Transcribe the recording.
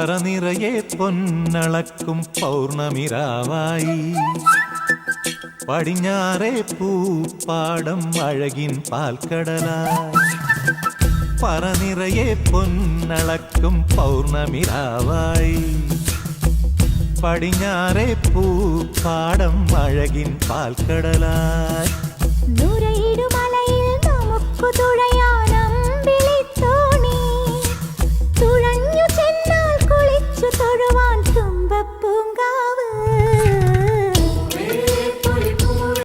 പറനിറയെ പൊന്നളക്കും പൗർണമിരാവായി പടിഞ്ഞാറേ പൂപ്പാടം അഴകിൻ പാൽക്കടലായി പറനിറയെ പൊന്നളക്കും പൗർണമിരാവായി പടിഞ്ഞാറേ പൂപ്പാടം അഴകിൻ പാൽക്കടലായി നൂരയിടുമലയിൽ നമുക്കു തുഴ